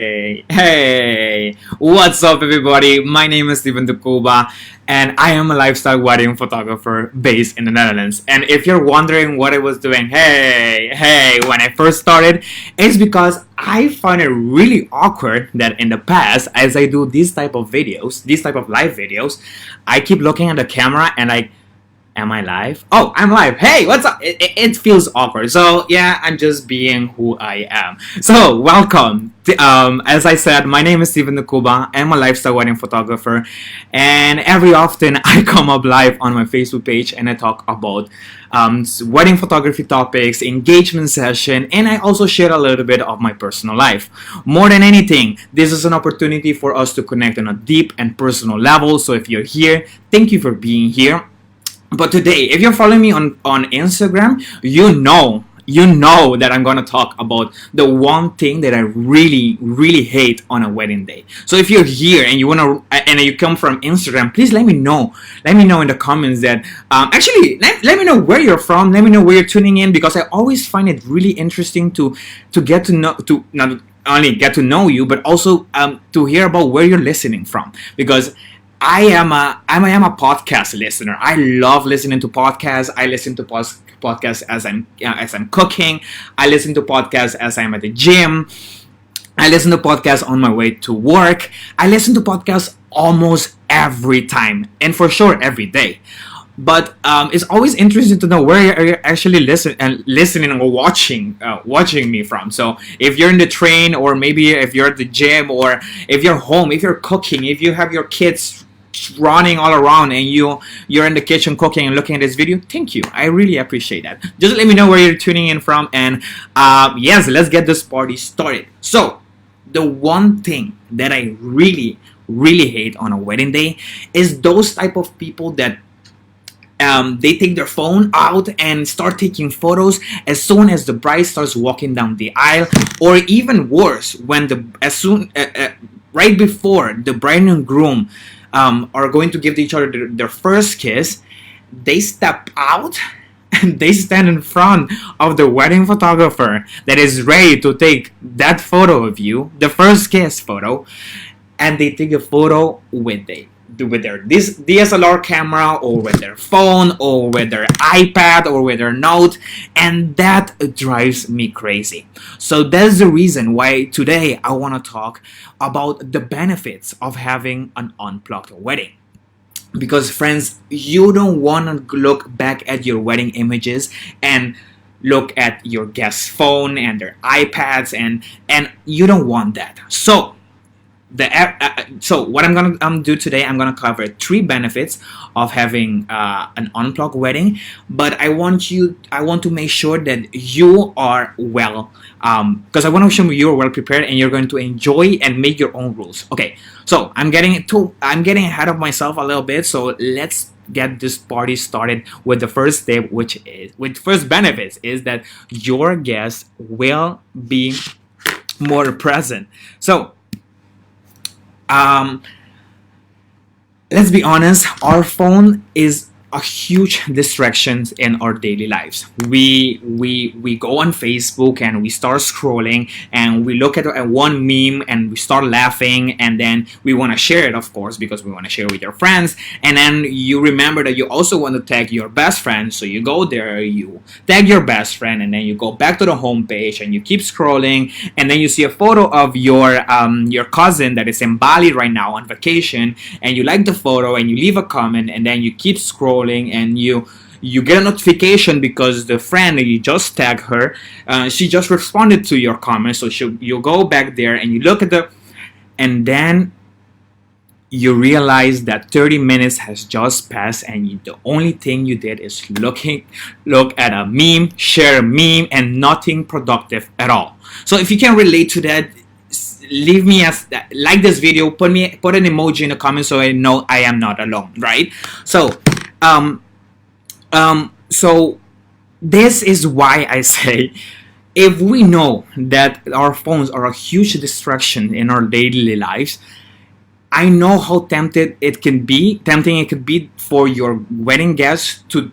Hey, what's up, everybody? My name is Steven Dukuba, and I am a lifestyle wedding photographer based in the Netherlands. And if you're wondering what I was doing, when I first started, it's because I find it really awkward that in the past, as I do these type of videos, these type of live videos, I keep looking at the camera and like, am I live? Oh, I'm live. Hey, what's up? It feels awkward. So, yeah, I'm just being who I am. So, welcome. As I said, my name is Steven Nakuba. I'm a lifestyle wedding photographer. And every often, I come up live on my Facebook page and I talk about wedding photography topics, engagement session, and I also share a little bit of my personal life. More than anything, this is an opportunity for us to connect on a deep and personal level. So, if you're here, thank you for being here. But today, if you're following me on Instagram, you know that I'm gonna talk about the one thing that I really hate on a wedding day. So if you're here and you come from Instagram, please let me know. Let me know in the comments that let me know where you're from. Let me know where you're tuning in, because I always find it really interesting to get to know, to not only get to know you, but also to hear about where you're listening from, because I am a podcast listener. I love listening to podcasts. I listen to podcasts as I'm cooking. I listen to podcasts as I'm at the gym. I listen to podcasts on my way to work. I listen to podcasts almost every time, and for sure every day. But it's always interesting to know where you're actually listening or watching me from. So if you're in the train, or maybe if you're at the gym, or if you're home, if you're cooking, if you have your kids running all around and you're in the kitchen cooking and looking at this video, thank you. I really appreciate that. Just let me know where you're tuning in from, and yes, let's get this party started. So the one thing that I really hate on a wedding day is those type of people that they take their phone out and start taking photos as soon as the bride starts walking down the aisle, or even worse, when right before the bride and groom are going to give each other their first kiss, they step out and they stand in front of the wedding photographer that is ready to take that photo of you, the first kiss photo, and they take a photo with their DSLR camera, or with their phone, or with their iPad, or with their note, and that drives me crazy. So that's the reason why today I want to talk about the benefits of having an unplugged wedding. Because friends, you don't want to look back at your wedding images and look at your guest's phone and their iPads, and you don't want that. So what I'm gonna do today, I'm gonna cover 3 benefits of having an unplugged wedding. But I want to make sure that you are well, because I want to show you you're well prepared and you're going to enjoy and make your own rules. Okay, so I'm getting ahead of myself a little bit. So let's get this party started with the first step, with first benefits is that your guests will be more present. So let's be honest, our phone is a huge distraction in our daily lives. We go on Facebook and we start scrolling and we look at one meme and we start laughing, and then we want to share it, of course, because we want to share it with your friends. And then you remember that you also want to tag your best friend, so you go there, you tag your best friend, and then you go back to the home page and you keep scrolling, and then you see a photo of your cousin that is in Bali right now on vacation, and you like the photo and you leave a comment, and then you keep scrolling, and you get a notification because the friend that you just tagged her, she just responded to your comment. So you go back there and you look at and then you realize that 30 minutes has just passed, and the only thing you did is look at a meme, share a meme, and nothing productive at all. So if you can relate to that, leave me like this video, put an emoji in the comments so I know I am not alone, right? So this is why I say, if we know that our phones are a huge distraction in our daily lives, I know how tempting it could be for your wedding guests to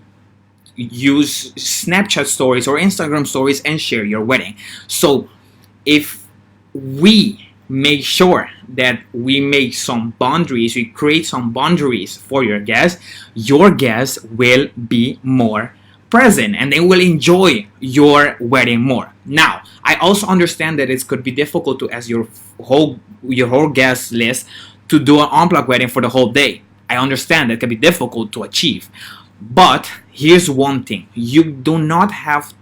use Snapchat stories or Instagram stories and share your wedding. So if we make sure that we make some boundaries, we create some boundaries for your guests will be more present and they will enjoy your wedding more. Now, I also understand that it could be difficult to ask your whole guest list to do an unplugged wedding for the whole day. I understand that can be difficult to achieve. But here's one thing. You do not have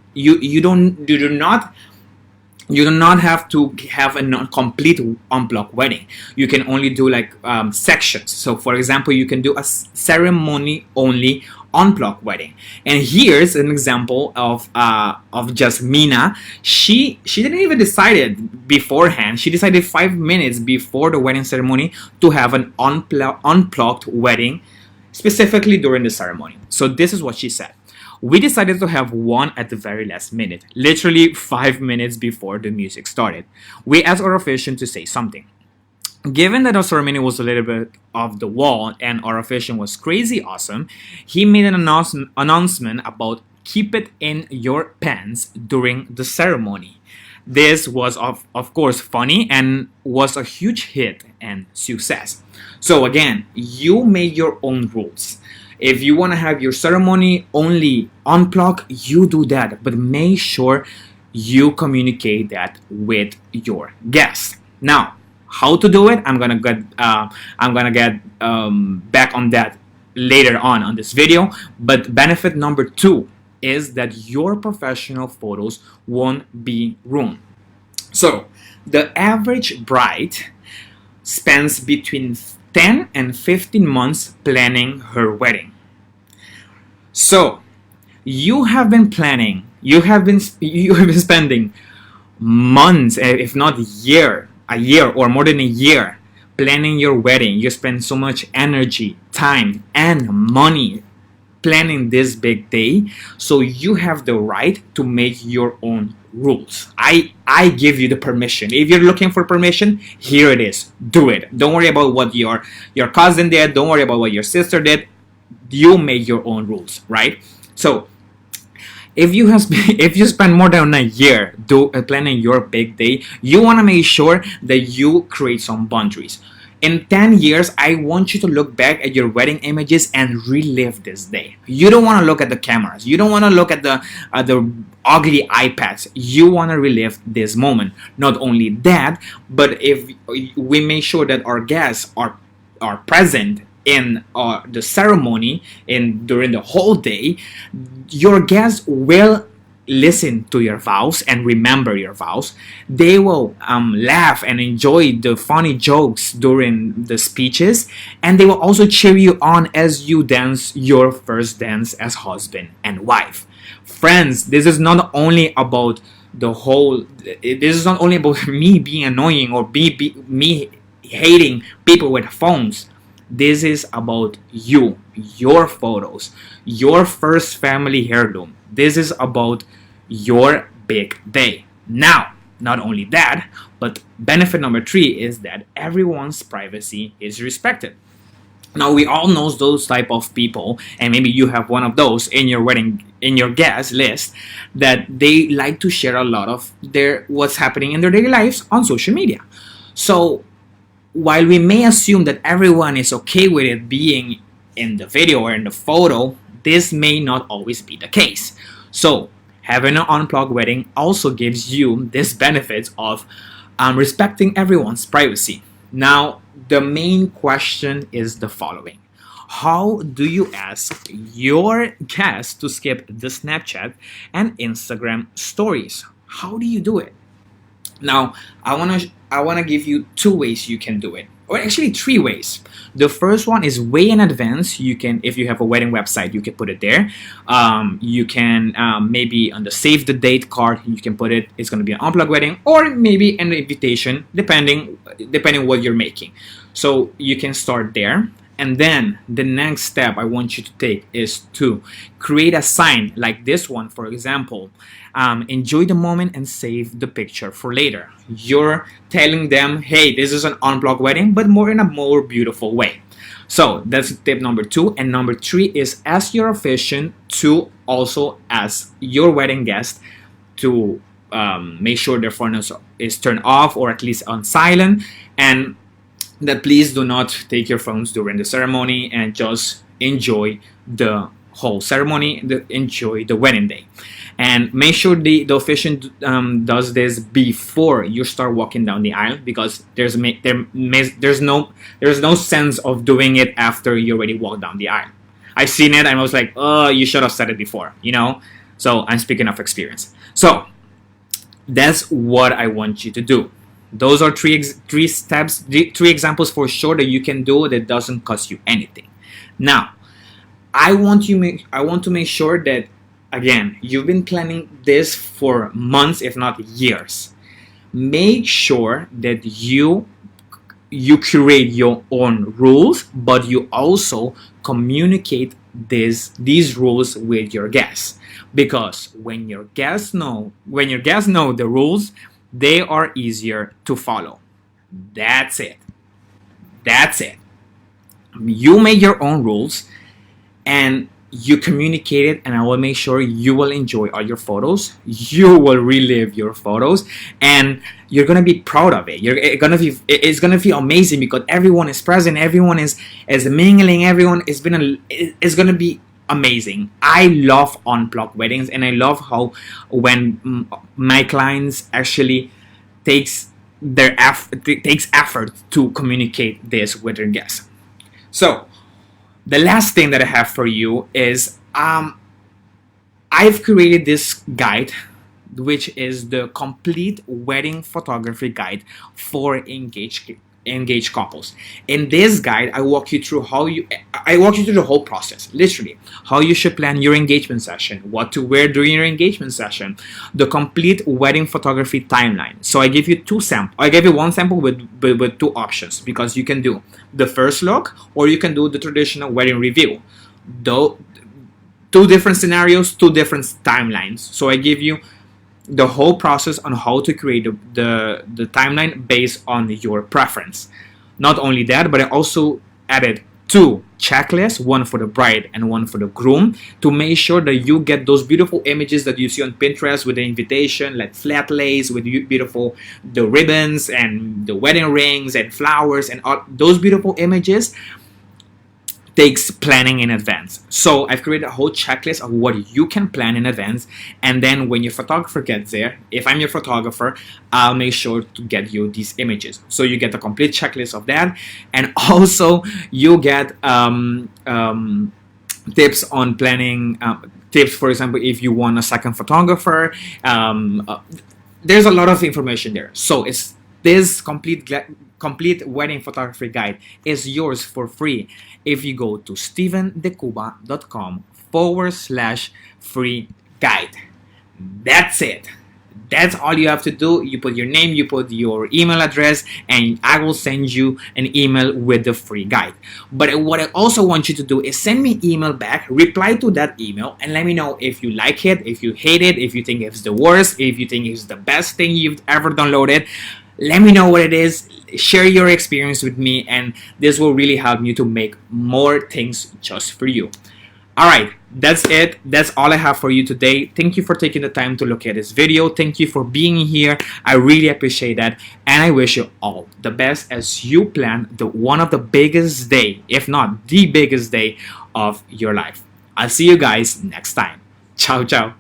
to have a complete unplugged wedding. You can only do like sections. So for example, you can do a ceremony only unplugged wedding. And here's an example of Jasmina. She didn't even decide it beforehand. She decided 5 minutes before the wedding ceremony to have an unplugged wedding, specifically during the ceremony. So this is what she said. We decided to have one at the very last minute, literally 5 minutes before the music started. We asked our officiant to say something. Given that our ceremony was a little bit off the wall and our officiant was crazy awesome, he made an announcement about keep it in your pants during the ceremony. This was of course funny and was a huge hit and success. So again, you make your own rules. If you want to have your ceremony only unplugged, you do that, but make sure you communicate that with your guests. Now, how to do it? I'm gonna get back on that later on this video. But benefit number 2 is that your professional photos won't be ruined. So the average bride spends between 10 and 15 months planning her wedding. So you have been planning, you have been spending months, if not a year or more than a year planning your wedding. You spend so much energy, time, and money planning this big day. So you have the right to make your own rules. I give you the permission. If you're looking for permission, here it is. Do it. Don't worry about what your cousin did. Don't worry about what your sister did. You make your own rules, right? So if you spend more than a year planning your big day, you want to make sure that you create some boundaries. In 10 years, I want you to look back at your wedding images and relive this day. You don't want to look at the cameras. You don't want to look at the ugly iPads. You want to relive this moment. Not only that, but if we make sure that our guests are present in the ceremony and during the whole day, your guests will listen to your vows and remember your vows. They will laugh and enjoy the funny jokes during the speeches, and they will also cheer you on as you dance your first dance as husband and wife. Friends, this is not only about me being annoying or me hating people with phones. This is about you, your photos, your first family heirloom. This is about your big day. Now, not only that, but benefit number 3 is that everyone's privacy is respected. Now, we all know those type of people, and maybe you have one of those in your guest list, that they like to share a lot of what's happening in their daily lives on social media. So while we may assume that everyone is okay with it being in the video or in the photo, this may not always be the case. So having an unplugged wedding also gives you this benefit of respecting everyone's privacy. Now, the main question is the following. How do you ask your guests to skip the Snapchat and Instagram stories? How do you do it? Now, I want to give you 2 ways you can do it, or actually 3 ways. The first one is way in advance. You can, if you have a wedding website, you can put it there. You can maybe on the save the date card, you can put it. It's going to be an unplugged wedding, or maybe an invitation, depending what you're making. So you can start there. And then the next step I want you to take is to create a sign like this one, for example. Enjoy the moment and save the picture for later. You're telling them, hey, this is an unplugged wedding, but in a more beautiful way. So that's tip number 2. And number 3 is ask your officiant to also ask your wedding guest to make sure their phone is turned off or at least on silent, and that please do not take your phones during the ceremony and just enjoy the whole ceremony, enjoy the wedding day. And make sure the officiant does this before you start walking down the aisle, because there's no sense of doing it after you already walked down the aisle. I've seen it and I was like, oh, you should have said it before, you know? So I'm speaking of experience. So that's what I want you to do. Those are three examples for sure that you can do that doesn't cost you anything. Now, I want to make sure that, again, you've been planning this for months, if not years. Make sure that you create your own rules, but you also communicate these rules with your guests. Because when your guests know the rules, they are easier to follow. That's it. You make your own rules and you communicate it, and I will make sure you will enjoy all your photos. You will relive your photos, and you're gonna be proud of it. It's gonna feel amazing because everyone is present, everyone is mingling, everyone is it's gonna be amazing. I love unplugged weddings, and I love how when my clients actually takes effort to communicate this with their guests. So the last thing that I have for you is I've created this guide, which is the complete wedding photography guide for engaged couples. In this guide, I walk you through the whole process, literally how you should plan your engagement session, what to wear during your engagement session, the complete wedding photography timeline. So I give you one sample with two options, because you can do the first look or you can do the traditional wedding review. Though two different scenarios, two different timelines. So I give you the whole process on how to create the timeline based on your preference. Not only that, but I also added two checklists, one for the bride and one for the groom, to make sure that you get those beautiful images that you see on Pinterest with the invitation, like flat lace with the ribbons and the wedding rings and flowers, and all those beautiful images takes planning in advance. So I've created a whole checklist of what you can plan in advance, and then when your photographer gets there, if I'm your photographer, I'll make sure to get you these images. So you get a complete checklist of that, and also you get tips on planning, tips, for example, if you want a second photographer. There's a lot of information there. So it's this complete wedding photography guide is yours for free if you go to stevendecuba.com/free guide. That's it. That's all you have to do. You put your name, you put your email address, and I will send you an email with the free guide. But what I also want you to do is send me email back, reply to that email, and let me know if you like it, if you hate it, if you think it's the worst, if you think it's the best thing you've ever downloaded. Let me know what it is. Share your experience with me, and this will really help me to make more things just for you. Alright, that's it. That's all I have for you today. Thank you for taking the time to look at this video. Thank you for being here. I really appreciate that, and I wish you all the best as you plan one of the biggest day, if not the biggest day of your life. I'll see you guys next time. Ciao, ciao.